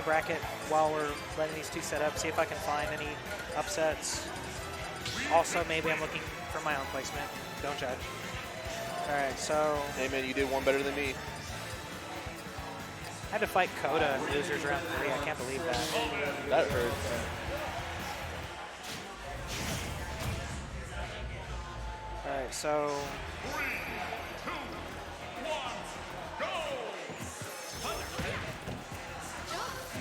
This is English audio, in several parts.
bracket while we're letting these two set up, see if I can find any upsets. Also, maybe I'm looking for my own placement. Don't judge. All right, so. Hey, man, you did one better than me. I had to fight Coda in losers round 3. I can't believe that. That hurts. All right, so. 3, 2, 1, go!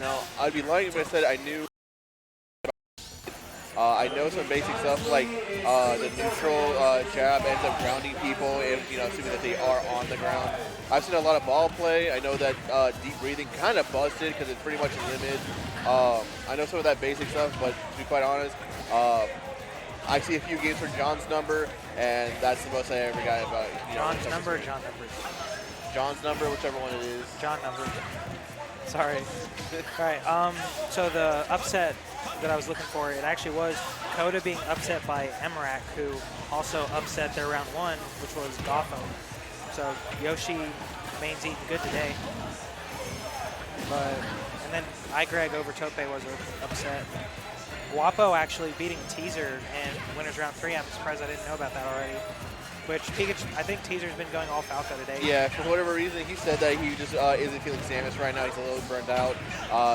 Now, I'd be lying if I said I knew. I know some basic stuff like the neutral jab ends up grounding people if, assuming that they are on the ground. I've seen a lot of ball play. I know that deep breathing kind of busted because it's pretty much limited. I know some of that basic stuff, but to be quite honest, I see a few games for John's number, and that's the most I ever got about John's number or John numbers? John's number, whichever one it is. John number. Sorry. All right, so the upset that I was looking for, it actually was Coda being upset by Emrak, who also upset their round 1, which was Gotham. So Yoshi main's eating good today. And then iGreg over Tope was an upset. Guapo actually beating Teaser in winners round 3. I'm surprised I didn't know about that already. Which Pikachu, I think Teaser's been going all Falco today. Yeah, for whatever reason, he said that he just isn't feeling Samus right now. He's a little burned out,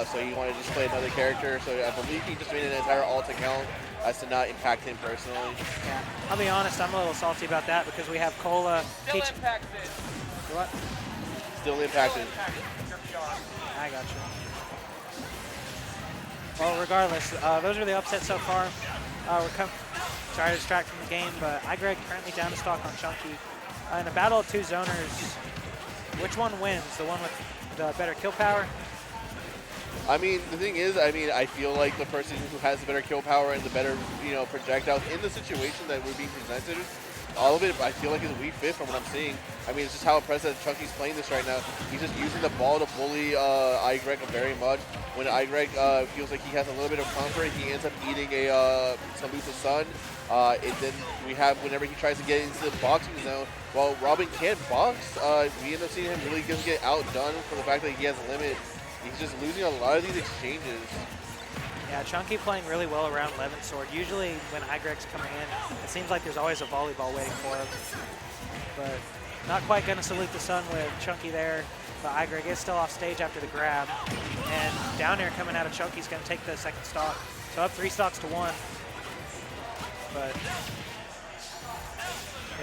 so he wanted to just play another character. So I believe he just made an entire alt account as to not impact him personally. Yeah, I'll be honest, I'm a little salty about that because we have Cola. Still impacted. What? Still impacted. I got you. Well, regardless, those are the upsets so far. Sorry to distract from the game, but iGreg currently down to stock on Chunky. In a battle of two zoners, which one wins? The one with the better kill power? I mean, the thing is, I feel like the person who has the better kill power and the better, projectiles in the situation that we're being presented, all of it, I feel like is a weak fit from what I'm seeing. I mean, it's just how impressive Chunky's playing this right now. He's just using the ball to bully iGreg very much. When iGreg feels like he has a little bit of comfort, he ends up eating a Salusa Sun. And then we have, whenever he tries to get into the boxing zone, while Robin can't box, we end up seeing him really just get outdone for the fact that he has a limit. He's just losing a lot of these exchanges. Yeah, Chunky playing really well around Levin Sword. Usually when iGreg's coming in, it seems like there's always a volleyball waiting for him. But not quite going to salute the sun with Chunky there. But iGreg is still off stage after the grab. And down air coming out of Chunky's going to take the second stock. So up 3 stocks to 1. But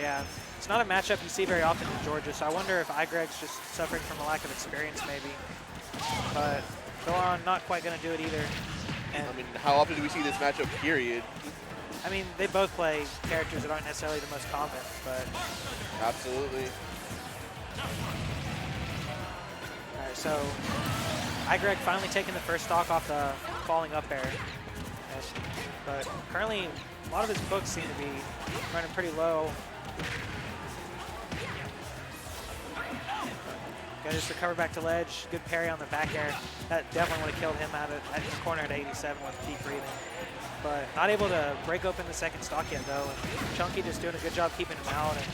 yeah, it's not a matchup you see very often in Georgia. So I wonder if iGreg's just suffering from a lack of experience maybe. But Doron not quite going to do it either. And I mean, how often do we see this matchup, period? I mean, they both play characters that aren't necessarily the most common, but... Absolutely. All right, so iGreg finally taking the first stock off the falling up air. But currently, a lot of his books seem to be running pretty low. Got to just recover back to ledge. Good parry on the back air. That definitely would have killed him out at the corner at 87 with deep breathing. But not able to break open the second stock yet, though. And Chunky just doing a good job keeping him out. And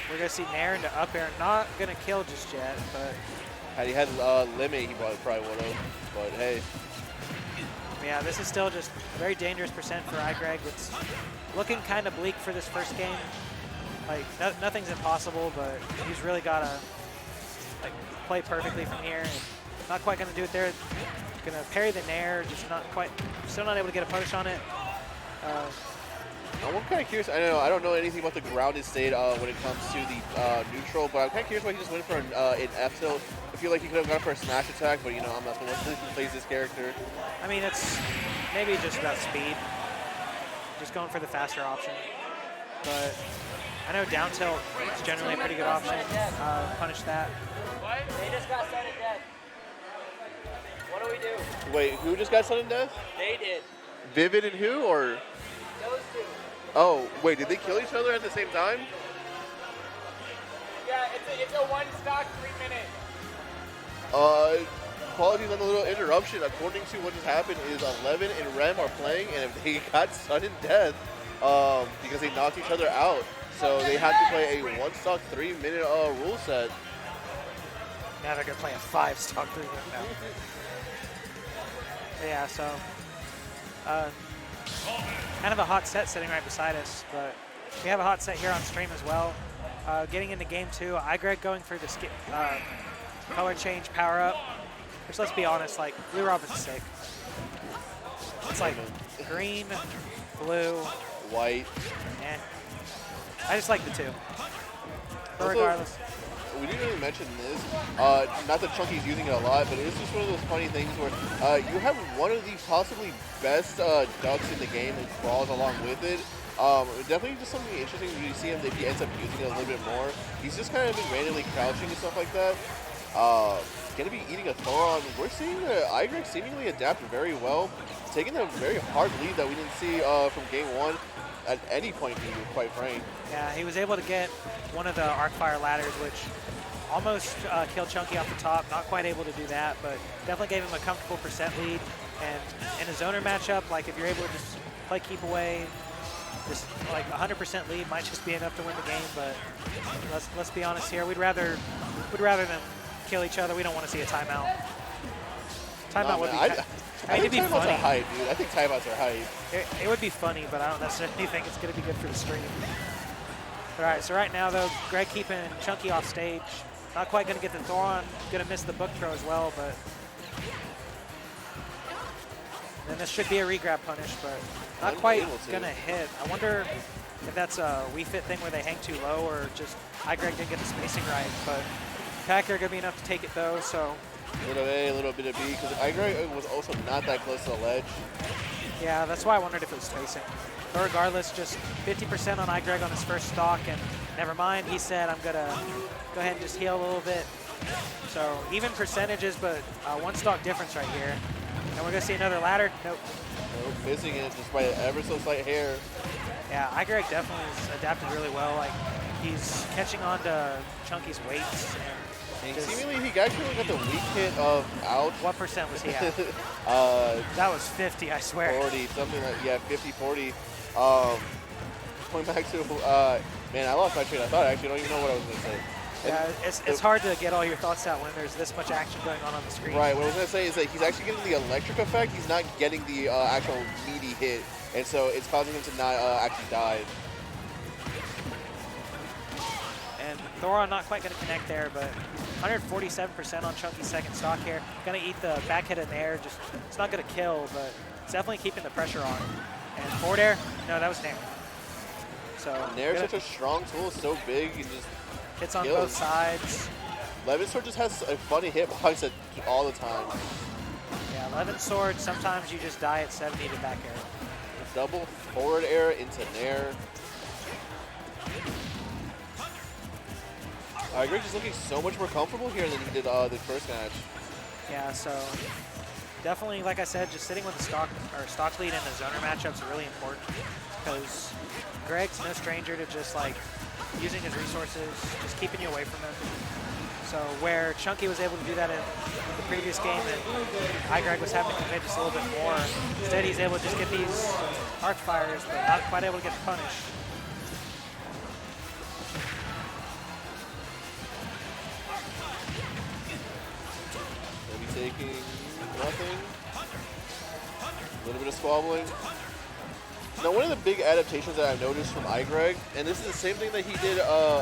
we're going to see Nair into up air. Not going to kill just yet, but... Had he had limit, he probably would have. But hey. Yeah, this is still just a very dangerous percent for iGreg. It's looking kind of bleak for this first game. Like, nothing's impossible, but he's really got to play perfectly from here. And not quite going to do it there. Going to parry the Nair, just not quite, still not able to get a punish on it. I'm kind of curious. I don't know anything about the grounded state when it comes to the neutral, but I'm kind of curious why he just went for an F tilt. I feel like he could have gone for a smash attack, but I'm not the one who plays this character. I mean, it's maybe just about speed. Just going for the faster option. But I know down tilt is generally a pretty good option. Punish that. What? They just got sudden death. What do we do? Wait, who just got sudden death? They did. Vivid and who, or? Those two. Oh, wait, did they kill each other at the same time? Yeah, it's a 1 stock, 3 minute. Apologies on the little interruption. According to what just happened is 11 and Rem are playing, and if they got sudden death because they knocked each other out. So they have to play a 1 stock 3 minute rule set. Now they're going to play a 5 stock 3 minute now. Yeah, so kind of a hot set sitting right beside us, but we have a hot set here on stream as well. Getting into game 2, iGreg going for the color change power up, which, let's be honest, like, Blue Robin's sick. It's like green, blue, white. eh. I just like the two. But Also, regardless. We didn't really mention this. Not that Chunky's using it a lot, but it's just one of those funny things where you have one of the possibly best ducks in the game that crawls along with it. Definitely just something interesting when you see him if he ends up using it a little bit more. He's just kind of been randomly crouching and stuff like that. Going to be eating a Thoron. We're seeing iGreg seemingly adapt very well, taking a very hard lead that we didn't see from game 1 at any point, to be quite frank. Yeah, he was able to get one of the Arcfire ladders, which almost killed Chunky off the top. Not quite able to do that, but definitely gave him a comfortable percent lead. And in a zoner matchup, like if you're able to just play keep away, just like 100% lead might just be enough to win the game. But let's be honest here. We'd rather than kill each other. We don't want to see a timeout. Timeout would be. I think it'd be timeouts funny. are hype, dude. I think timeouts are hype. It would be funny, but I don't necessarily think it's going to be good for the stream. All right, so right now, though, Greg keeping Chunky off stage. Not quite going to get the Thoron. Going to miss the book throw as well, but then this should be a regrab punish, but not quite going to hit. I wonder if that's a Wii Fit thing where they hang too low or just iGreg didn't get the spacing right, but Packer going to be enough to take it, though, so. A little A, a little bit of B, because iGreg was also not that close to the ledge. Yeah, that's why I wondered if it was spacing. But regardless, just 50% on iGreg on his first stock, and never mind, he said, I'm going to go ahead and just heal a little bit. So even percentages, but one stock difference right here. And we're going to see another ladder. Nope. Nope, missing it just by ever so slight hair. Yeah, iGreg definitely has adapted really well. Like, he's catching on to Chunky's weights. And seemingly he actually got the weak hit of out. What percent was he at? That was 50, I swear. 40, something like, yeah, 50, 40. Going back to, man, I lost my train of thought. I actually don't even know what I was going to say. Yeah, it's hard to get all your thoughts out when there's this much action going on the screen. Right, what I was going to say is that he's actually getting the electric effect. He's not getting the actual meaty hit, and so it's causing him to not actually die. And Thoron not quite going to connect there, but 147% on Chunky's second stock here. Going to eat the back hit in the air. Just, it's not going to kill, but it's definitely keeping the pressure on. And forward air, no, that was Nair. So Nair's such a strong tool, so big, and just hits on kills. both sides. Levin Sword just has a funny hitbox all the time. Yeah, Levin Sword, sometimes you just die at 70 to back air. Double forward air into Nair. iGreg is looking so much more comfortable here than he did the first match. Yeah, so definitely, like I said, just sitting with the stock lead in the zoner matchups are really important because Greg's no stranger to just like using his resources, just keeping you away from him. So where Chunky was able to do that in the previous game and iGreg was having to commit just a little bit more, instead he's able to just get these arc fires, but not quite able to get punished. Taking nothing. A little bit of squabbling. Now, one of the big adaptations that I've noticed from iGreg, and this is the same thing that he did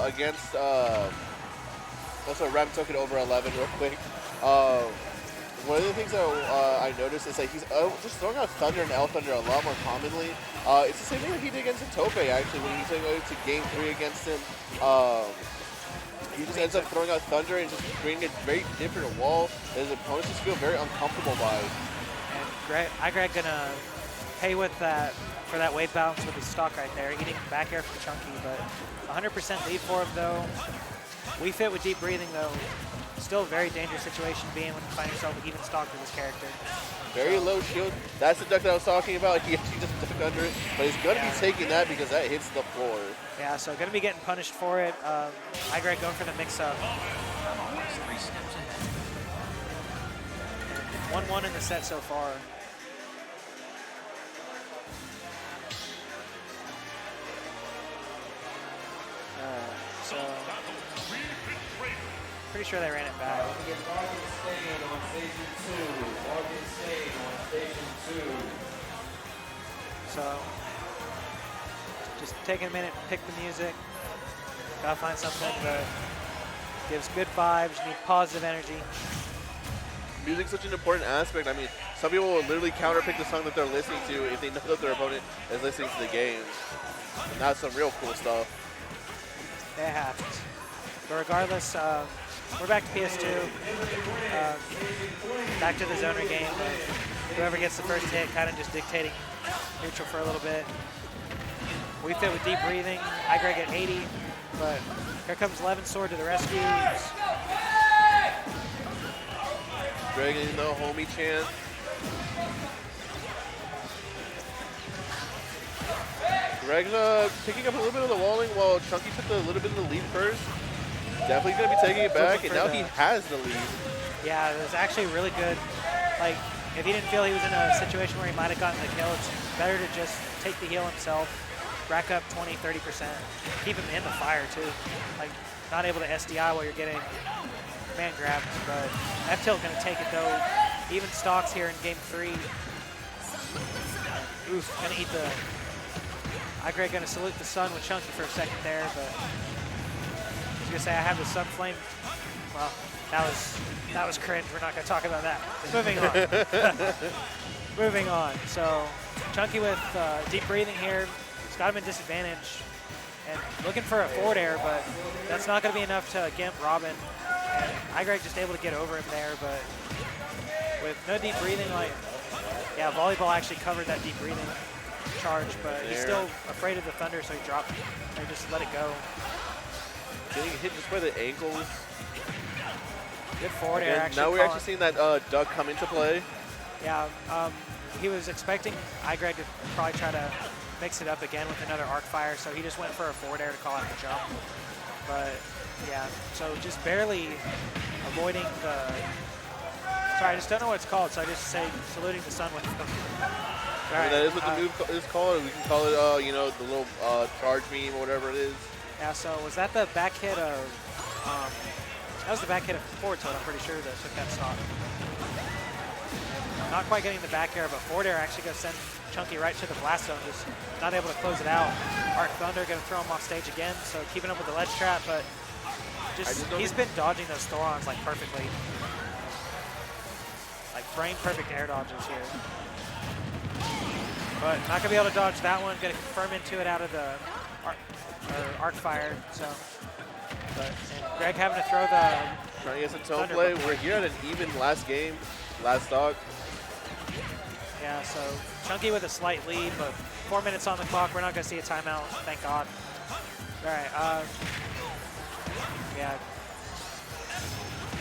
against. Also, Ram took it over 11 real quick. One of the things that I noticed is that he's just throwing out Thunder and L Thunder a lot more commonly. It's the same thing that he did against Tope actually when he took it to Game 3 against him. He just ends up throwing out Thunder and just creating a very different wall that his opponents just feel very uncomfortable by. And iGreg gonna pay with that for that wave bounce with his stock right there, eating back air from Chunky, but 100% lead for him though. Wii Fit with deep breathing though, still a very dangerous situation being when you find yourself even stock with this character. Very low shield. That's the duck that I was talking about. He actually just ducked under it, but he's going to be taking that because that hits the floor. Yeah, so going to be getting punished for it. iGreg going for the mix-up. 1-1 in the set so far. So pretty sure they ran it back. So just taking a minute to pick the music. Gotta find something that gives good vibes. You need positive energy. Music's such an important aspect. I mean, some people will literally counterpick the song that they're listening to if they know that their opponent is listening to the game. And that's some real cool stuff. It happens. But regardless, we're back to PS2. Back to the zoner game. Whoever gets the first hit kind of just dictating neutral for a little bit. We fit with deep breathing. iGreg at 80. But here comes Levin Sword to the rescue. Greg in the homie chant. Greg's picking up a little bit of the walling while Chunky took a little bit of the lead first. Definitely going to be taking it back, and now he has the lead. Yeah, it was actually really good. Like, if he didn't feel he was in a situation where he might have gotten the kill, it's better to just take the heal himself, rack up 20, 30%, keep him in the fire too. Like, not able to SDI while you're getting man grabbed, but F-Tilt going to take it though. Even stocks here in game 3. Oof, going to eat the... iGreg going to salute the sun with Chunky for a second there, but I was going to say I have the sun flame. Well, that was cringe. We're not going to talk about that. Moving on. Moving on. So Chunky with deep breathing here. He's got him in disadvantage and looking for a forward air, but that's not going to be enough to gimp Robin. And iGreg just able to get over him there, but with no deep breathing, like, yeah, volleyball actually covered that deep breathing charge, but he's still afraid of the thunder, so he dropped it. They just let it go. Getting hit just by the ankles. Good forward air, actually. Now we're actually seeing that duck come into play. Yeah, he was expecting iGreg to probably try to mix it up again with another arc fire, so he just went for a forward air to call out the jump. But yeah, so just barely avoiding the... Sorry, I just don't know what it's called, so I just say saluting the sun with... I mean, that is what the move is called. We can call it, you know, the little charge beam or whatever it is. Yeah, so was that the back hit of... that was the back hit of forward tilt, I'm pretty sure, that took that stock. Not quite getting the back air, but forward air actually going to send Chunky right to the blast zone, just not able to close it out. Arc Thunder going to throw him off stage again, so keeping up with the ledge trap, but just he's been dodging those Thorons like perfectly. Like frame perfect air dodges here. But not going to be able to dodge that one, going to confirm into it out of the arc fire, so. But and Greg having to throw the... Trying to get some tone play. We're here at an even last game, last stock. Yeah, so Chunky with a slight lead, but 4 minutes on the clock. We're not going to see a timeout, thank God. All right, yeah.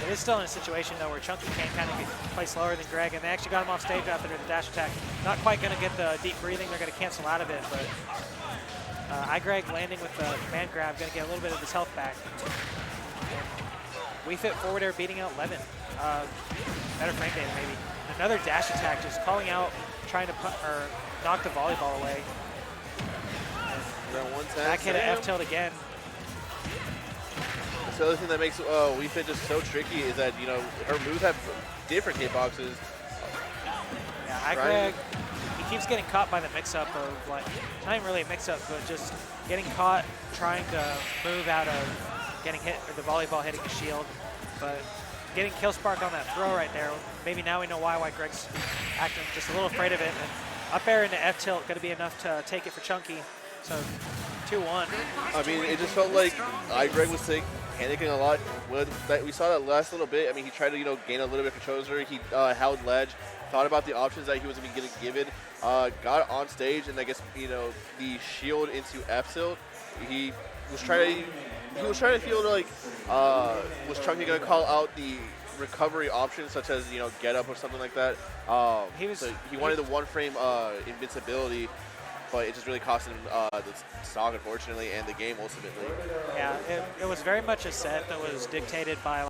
It is still in a situation, though, where Chunky can kind of play slower than Greg, and they actually got him off stage after the dash attack. Not quite going to get the deep breathing. They're going to cancel out of it, but iGreg landing with the command grab, going to get a little bit of his health back. We fit forward air beating out Levin. Better frame data, maybe. Another dash attack, just calling out, trying to knock the volleyball away. Back hit at F-tilt again. The other thing that makes Wii Fit just so tricky is that, you know, her moves have different hitboxes. Yeah, iGreg, he keeps getting caught by the mix-up of, like, not even really a mix-up, but just getting caught trying to move out of getting hit, or the volleyball hitting the shield. But getting kill spark on that throw right there, maybe now we know why Greg's acting just a little afraid of it. And up air into F-tilt, going to be enough to take it for Chunky. So 2-1. I mean, it just felt like iGreg was panicking a lot. We saw that last little bit. I mean, he tried to, you know, gain a little bit of control. He held ledge, thought about the options that he was going to be getting given, got on stage, and I guess, you know, the shield into F-tilt. He was trying to feel like, was Chunky going to call out the recovery options, such as, you know, get up or something like that. He wanted the one frame invincibility, but it just really cost him the stock, unfortunately, and the game ultimately. Yeah, it was very much a set that was dictated by